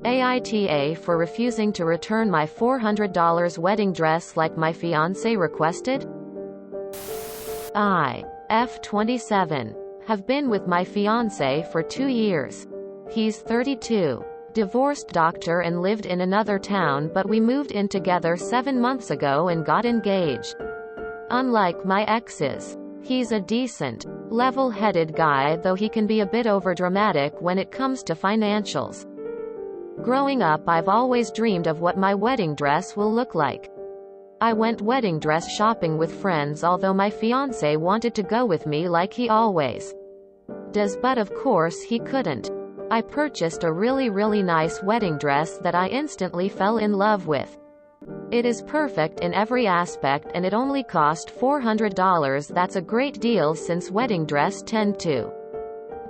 AITA for refusing to return my $400 wedding dress like my fiancé requested? I, F27, have been with my fiancé for 2 years. He's 32, divorced doctor and lived in another town, but we moved in together 7 months ago and got engaged. Unlike my exes, he's a decent, level-headed guy, though he can be a bit overdramatic when it comes to financials. Growing up, I've always dreamed of what my wedding dress will look like. I went wedding dress shopping with friends, although my fiancé wanted to go with me like he always does, but of course he couldn't. I purchased a really nice wedding dress that I instantly fell in love with. It is perfect in every aspect and it only cost $400. That's a great deal since wedding dress tend to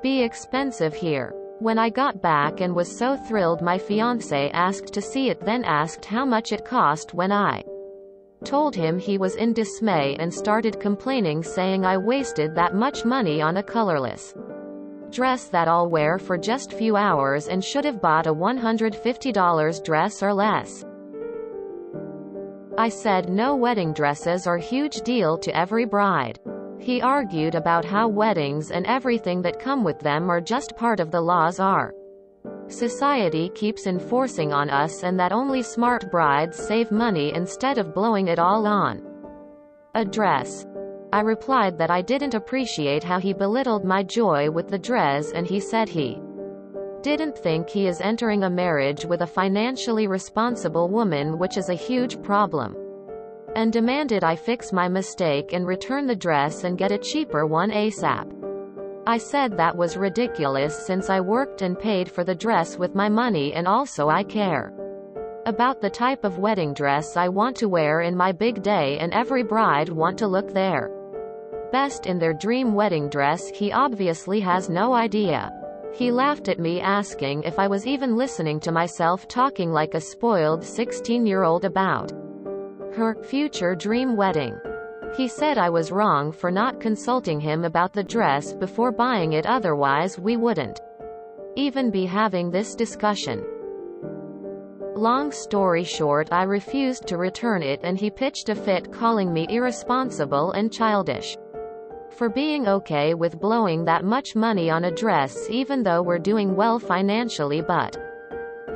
be expensive here. When I got back and was so thrilled, my fiancé asked to see it, then asked how much it cost. When I told him, he was in dismay and started complaining, saying I wasted that much money on a colorless dress that I'll wear for just few hours and should have bought a $150 dress or less. I said no, wedding dresses are a huge deal to every bride. He argued about how weddings and everything that come with them are just part of the laws our society keeps enforcing on us, and that only smart brides save money instead of blowing it all on a dress. I replied that I didn't appreciate how he belittled my joy with the dress, and he said he didn't think he is entering a marriage with a financially responsible woman, which is a huge problem, and demanded I fix my mistake and return the dress and get a cheaper one ASAP. I said that was ridiculous since I worked and paid for the dress with my money, and also I care about the type of wedding dress I want to wear in my big day, and every bride want to look their best in their dream wedding dress. He obviously has no idea. He laughed at me, asking if I was even listening to myself talking like a spoiled 16-year-old about her future dream wedding. He said I was wrong for not consulting him about the dress before buying it, otherwise we wouldn't even be having this discussion. Long story short, I refused to return it and he pitched a fit, calling me irresponsible and childish for being okay with blowing that much money on a dress even though we're doing well financially, but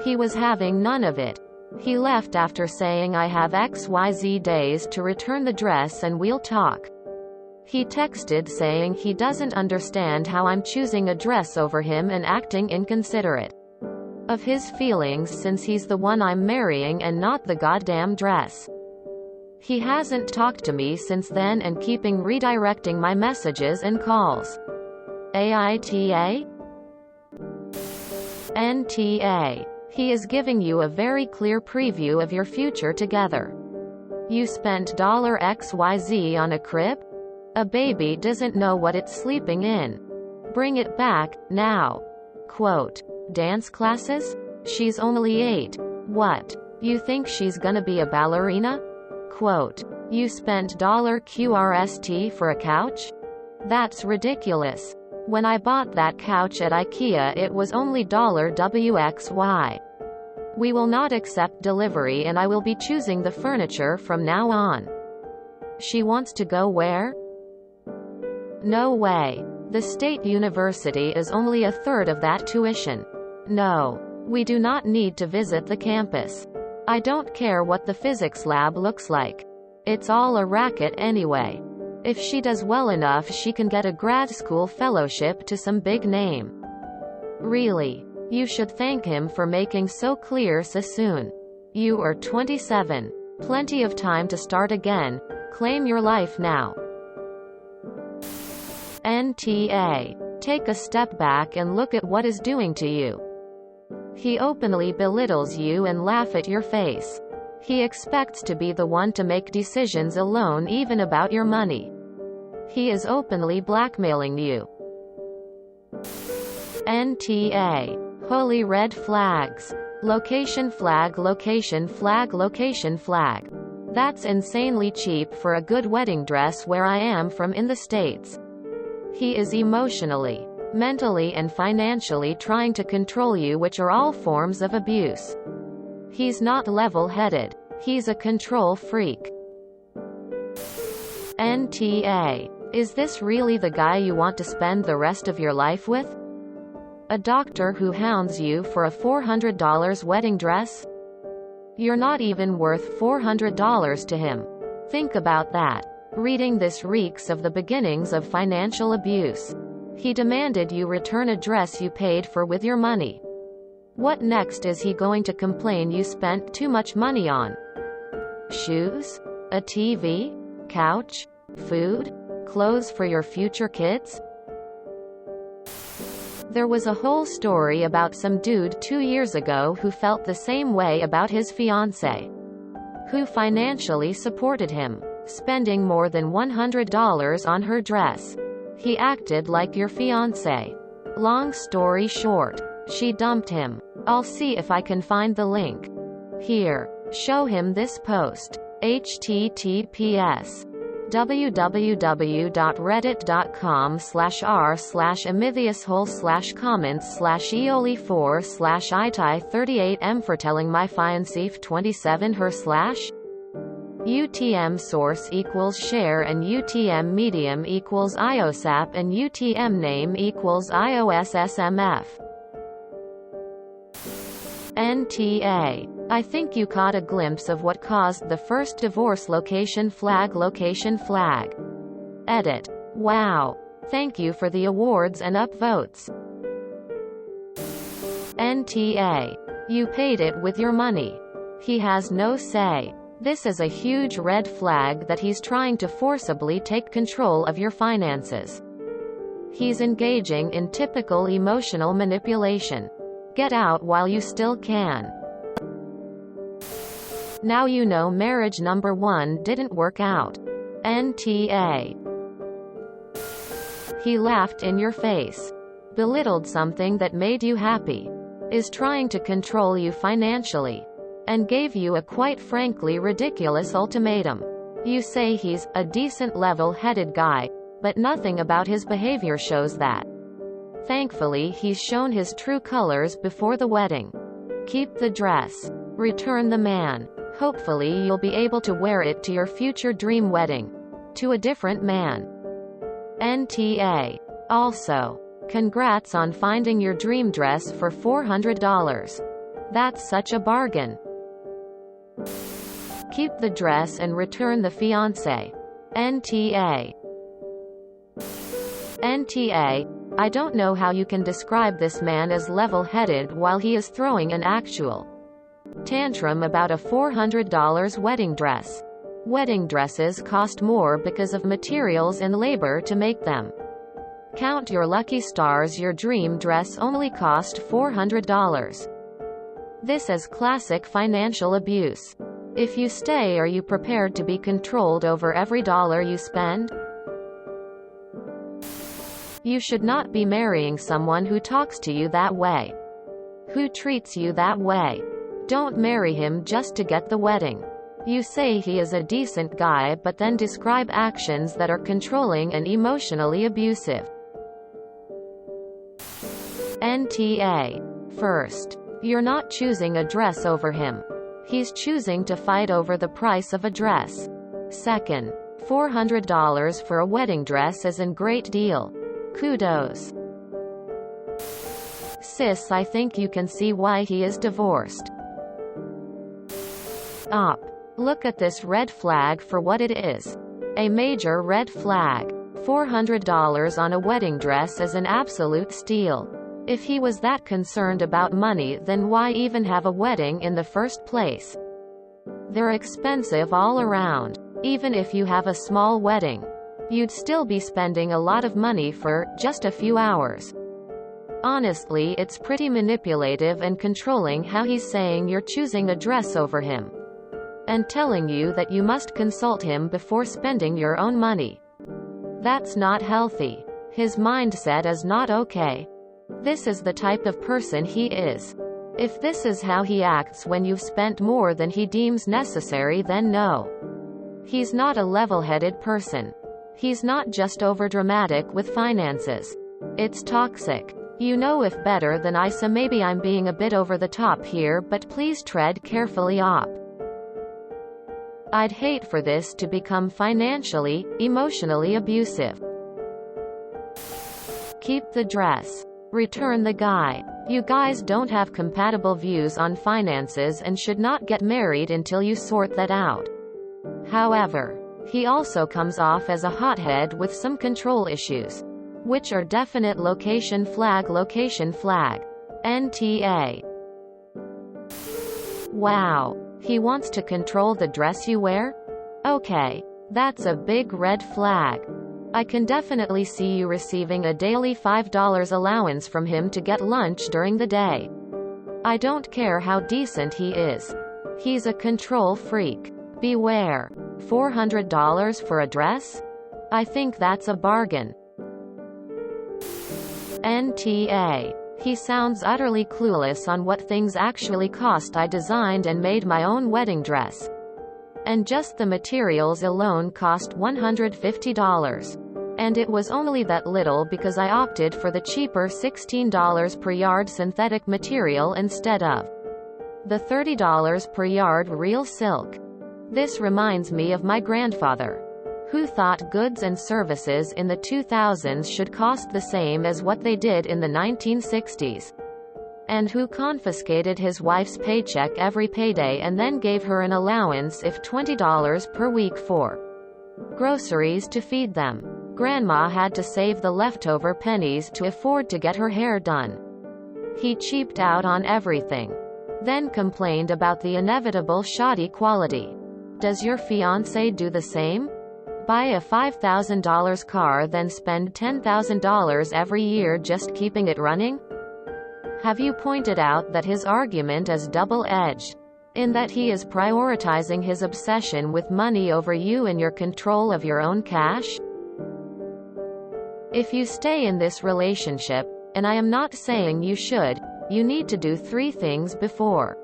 he was having none of it. He left after saying I have XYZ days to return the dress and we'll talk. He texted saying he doesn't understand how I'm choosing a dress over him and acting inconsiderate of his feelings since he's the one I'm marrying and not the goddamn dress. He hasn't talked to me since then and keeping redirecting my messages and calls. AITA? NTA. He is giving you a very clear preview of your future together. You spent $XYZ on a crib? A baby doesn't know what it's sleeping in. Bring it back, now. Quote. Dance classes? She's only 8. What? You think she's gonna be a ballerina? Quote. You spent $QRST for a couch? That's ridiculous. When I bought that couch at IKEA, it was only $WXY. We will not accept delivery and I will be choosing the furniture from now on. She wants to go where? No way. The state university is only a third of that tuition. No. We do not need to visit the campus. I don't care what the physics lab looks like. It's all a racket anyway. If she does well enough, she can get a grad school fellowship to some big name. Really. You should thank him for making so clear so soon. You are 27. Plenty of time to start again. Claim your life now. NTA. Take a step back and look at what is doing to you. He openly belittles you and laugh at your face. He expects to be the one to make decisions alone, even about your money. He is openly blackmailing you. NTA. Holy red flags. Location flag, location flag, location flag. That's insanely cheap for a good wedding dress where I am from in the States. He is emotionally, mentally and financially trying to control you, which are all forms of abuse. He's not level-headed. He's a control freak. NTA. Is this really the guy you want to spend the rest of your life with? A doctor who hounds you for a $400 wedding dress? You're not even worth $400 to him. Think about that. Reading this reeks of the beginnings of financial abuse. He demanded you return a dress you paid for with your money. What next is he going to complain you spent too much money on? Shoes? A TV? Couch? Food? Clothes for your future kids? There was a whole story about some dude 2 years ago who felt the same way about his fiancée, who financially supported him, spending more than $100 on her dress. He acted like your fiancé. Long story short, she dumped him. I'll see if I can find the link. Here. Show him this post. https www.reddit.com/r/AmITheAsshole/comments/eoli4/AITA38m for telling my fiancé 27 her/ UTM source equals share and UTM medium equals IOSAP and UTM name equals IOSSMF. NTA. I think you caught a glimpse of what caused the first divorce. Location flag. Edit. Wow. Thank you for the awards and upvotes. NTA. You paid it with your money. He has no say. This is a huge red flag that he's trying to forcibly take control of your finances. He's engaging in typical emotional manipulation. Get out while you still can. Now you know marriage number 1 didn't work out. NTA. He laughed in your face, belittled something that made you happy, is trying to control you financially, and gave you a quite frankly ridiculous ultimatum. You say he's a decent level-headed guy, but nothing about his behavior shows that. Thankfully, he's shown his true colors before the wedding. Keep the dress. Return the man. Hopefully you'll be able to wear it to your future dream wedding. To a different man. NTA. Also, congrats on finding your dream dress for $400. That's such a bargain. Keep the dress and return the fiancé. NTA. NTA. I don't know how you can describe this man as level-headed while he is throwing an actual tantrum about a $400 wedding dress. Wedding dresses cost more because of materials and labor to make them. Count your lucky stars, your dream dress only cost $400. This is classic financial abuse. If you stay, are you prepared to be controlled over every dollar you spend? You should not be marrying someone who talks to you that way, who treats you that way. Don't marry him just to get the wedding. You say he is a decent guy but then describe actions that are controlling and emotionally abusive. NTA. First, you're not choosing a dress over him. He's choosing to fight over the price of a dress. Second, $400 for a wedding dress is a great deal. Kudos. Sis, I think you can see why he is divorced. Op. Look at this red flag for what it is. A major red flag. $400 on a wedding dress is an absolute steal. If he was that concerned about money, then why even have a wedding in the first place? They're expensive all around. Even if you have a small wedding, you'd still be spending a lot of money for just a few hours. Honestly, it's pretty manipulative and controlling how he's saying you're choosing a dress over him, and telling you that you must consult him before spending your own money. That's not healthy. His mindset is not okay. This is the type of person he is. If this is how he acts when you've spent more than he deems necessary, then no. He's not a level-headed person. He's not just overdramatic with finances. It's toxic. You know if better than I, so maybe I'm being a bit over the top here, but please tread carefully op. I'd hate for this to become financially, emotionally abusive. Keep the dress. Return the guy. You guys don't have compatible views on finances and should not get married until you sort that out. However, he also comes off as a hothead with some control issues, which are definite location flag. NTA. Wow. He wants to control the dress you wear? Okay. That's a big red flag. I can definitely see you receiving a daily $5 allowance from him to get lunch during the day. I don't care how decent he is. He's a control freak. Beware. $400 for a dress? I think that's a bargain. NTA. He sounds utterly clueless on what things actually cost. I designed and made my own wedding dress, and just the materials alone cost $150. And it was only that little because I opted for the cheaper $16 per yard synthetic material instead of the $30 per yard real silk. This reminds me of my grandfather, who thought goods and services in the 2000s should cost the same as what they did in the 1960s, and who confiscated his wife's paycheck every payday and then gave her an allowance of $20 per week for groceries to feed them. Grandma had to save the leftover pennies to afford to get her hair done. He cheaped out on everything, then complained about the inevitable shoddy quality. Does your fiancé do the same? Buy a $5,000 car then spend $10,000 every year just keeping it running? Have you pointed out that his argument is double-edged, in that he is prioritizing his obsession with money over you and your control of your own cash? If you stay in this relationship, and I am not saying you should, you need to do 3 things before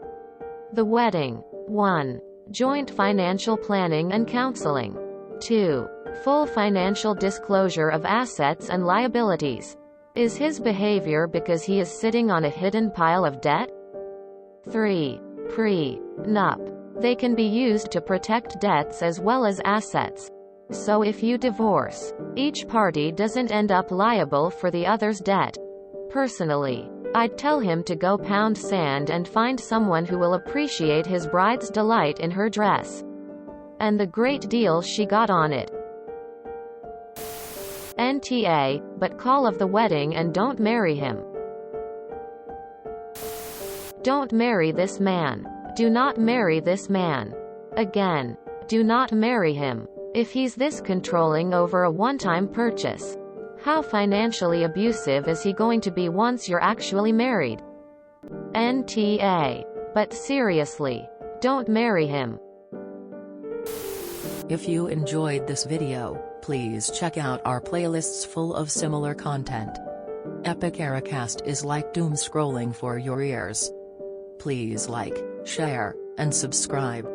the wedding. 1. Joint financial planning and counseling. 2. Full financial disclosure of assets and liabilities. Is his behavior because he is sitting on a hidden pile of debt? 3. Prenup. They can be used to protect debts as well as assets. So if you divorce, each party doesn't end up liable for the other's debt. Personally, I'd tell him to go pound sand and find someone who will appreciate his bride's delight in her dress and the great deal she got on it. NTA, but call of the wedding and don't marry him. Don't marry this man. Do not marry this man. Again, do not marry him. If he's this controlling over a one-time purchase, how financially abusive is he going to be once you're actually married? NTA. But seriously, don't marry him. If you enjoyed this video, please check out our playlists full of similar content. Epic AITA is like doom scrolling for your ears. Please like, share, and subscribe.